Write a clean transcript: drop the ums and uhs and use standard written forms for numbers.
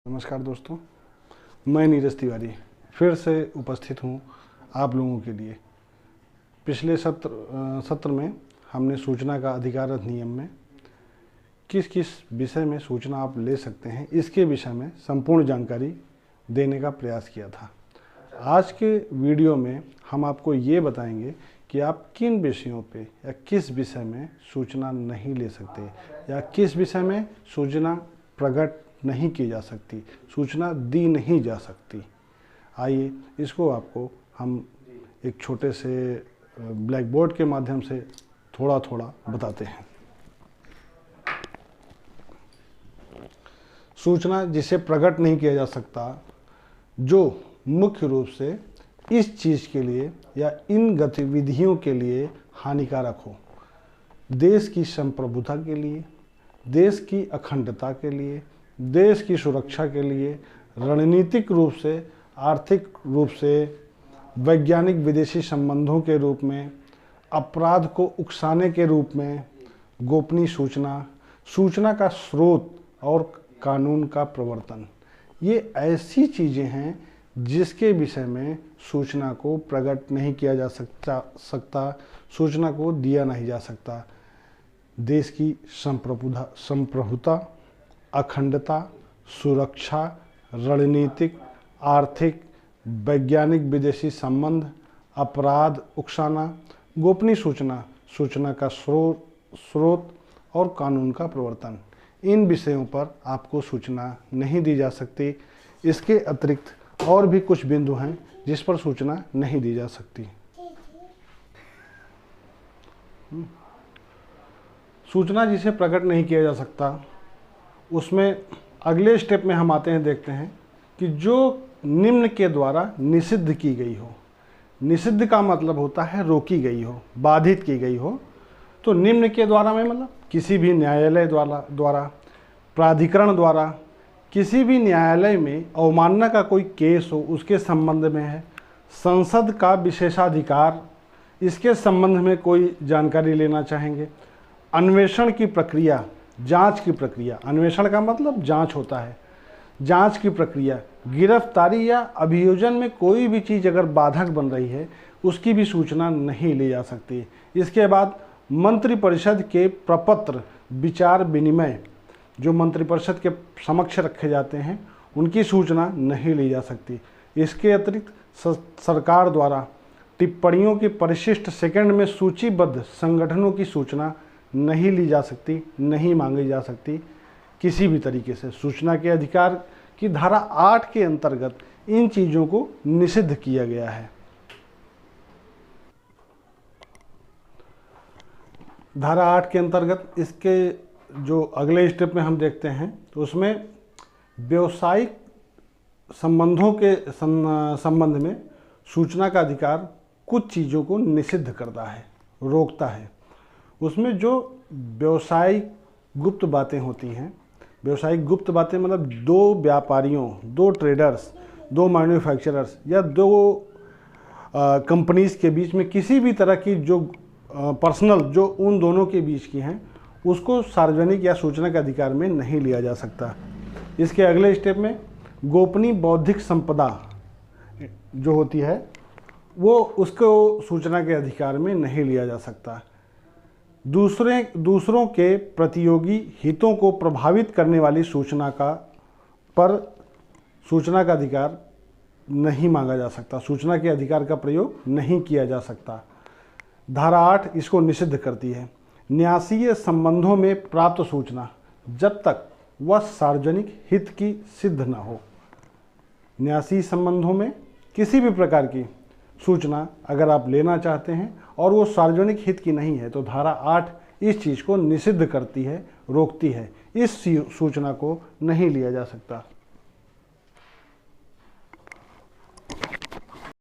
नमस्कार दोस्तों, मैं नीरज तिवारी फिर से उपस्थित हूँ आप लोगों के लिए। पिछले सत्र में हमने सूचना का अधिकार अधिनियम में किस किस विषय में सूचना आप ले सकते हैं इसके विषय में संपूर्ण जानकारी देने का प्रयास किया था। आज के वीडियो में हम आपको ये बताएंगे कि आप किन विषयों पे या किस विषय में सूचना नहीं ले सकते या किस विषय में सूचना प्रकट नहीं की जा सकती, सूचना दी नहीं जा सकती। आइए इसको आपको हम एक छोटे से ब्लैक बोर्ड के माध्यम से थोड़ा थोड़ा बताते हैं। सूचना जिसे प्रकट नहीं किया जा सकता, जो मुख्य रूप से इस चीज़ के लिए या इन गतिविधियों के लिए हानिकारक हो, देश की संप्रभुता के लिए, देश की अखंडता के लिए, देश की सुरक्षा के लिए, रणनीतिक रूप से, आर्थिक रूप से, वैज्ञानिक विदेशी संबंधों के रूप में, अपराध को उकसाने के रूप में, गोपनीय सूचना, सूचना का स्रोत और कानून का प्रवर्तन, ये ऐसी चीज़ें हैं जिसके विषय में सूचना को प्रकट नहीं किया जा सकता, सूचना को दिया नहीं जा सकता। देश की संप्रभुता, अखंडता, सुरक्षा, रणनीतिक, आर्थिक, वैज्ञानिक विदेशी संबंध, अपराध उकसाना, गोपनीय सूचना, सूचना का स्रोत और कानून का प्रवर्तन, इन विषयों पर आपको सूचना नहीं दी जा सकती। इसके अतिरिक्त और भी कुछ बिंदु हैं जिस पर सूचना नहीं दी जा सकती। सूचना जिसे प्रकट नहीं किया जा सकता, उसमें अगले स्टेप में हम आते हैं, देखते हैं कि जो निम्न के द्वारा निषिद्ध की गई हो। निषिद्ध का मतलब होता है रोकी गई हो, बाधित की गई हो। तो निम्न के द्वारा में मतलब किसी भी न्यायालय द्वारा, प्राधिकरण द्वारा, किसी भी न्यायालय में अवमानना का कोई केस हो उसके संबंध में है। संसद का विशेषाधिकार, इसके संबंध में कोई जानकारी लेना चाहेंगे। अन्वेषण की प्रक्रिया, जांच की प्रक्रिया, अन्वेषण का मतलब जांच होता है, जांच की प्रक्रिया, गिरफ्तारी या अभियोजन में कोई भी चीज़ अगर बाधक बन रही है उसकी भी सूचना नहीं ली जा सकती। इसके बाद मंत्रिपरिषद के प्रपत्र विचार विनिमय, जो मंत्रिपरिषद के समक्ष रखे जाते हैं, उनकी सूचना नहीं ली जा सकती। इसके अतिरिक्त सरकार द्वारा टिप्पणियों की परिशिष्ट सेकंड में सूचीबद्ध संगठनों की सूचना नहीं ली जा सकती, नहीं मांगी जा सकती किसी भी तरीके से। सूचना के अधिकार की धारा 8 के अंतर्गत इन चीज़ों को निषिद्ध किया गया है। धारा 8 के अंतर्गत इसके जो अगले स्टेप में हम देखते हैं तो उसमें व्यवसायिक संबंधों के संबंध में सूचना का अधिकार कुछ चीज़ों को निषिद्ध करता है, रोकता है। उसमें जो व्यवसायिक गुप्त बातें होती हैं, व्यवसायिक गुप्त बातें मतलब दो व्यापारियों, दो ट्रेडर्स, दो मैन्युफैक्चरर्स या दो कंपनीज के बीच में किसी भी तरह की जो पर्सनल, जो उन दोनों के बीच की हैं, उसको सार्वजनिक या सूचना के अधिकार में नहीं लिया जा सकता। इसके अगले स्टेप में गोपनीय बौद्धिक संपदा जो होती है वो उसको सूचना के अधिकार में नहीं लिया जा सकता। दूसरों के प्रतियोगी हितों को प्रभावित करने वाली सूचना पर सूचना का अधिकार नहीं मांगा जा सकता, सूचना के अधिकार का प्रयोग नहीं किया जा सकता। धारा 8 इसको निषिद्ध करती है। न्यासीय संबंधों में प्राप्त सूचना जब तक वह सार्वजनिक हित की सिद्ध न हो, न्यासी संबंधों में किसी भी प्रकार की सूचना अगर आप लेना चाहते हैं और वो सार्वजनिक हित की नहीं है तो धारा 8 इस चीज़ को निषिद्ध करती है, रोकती है। इस सूचना को नहीं लिया जा सकता।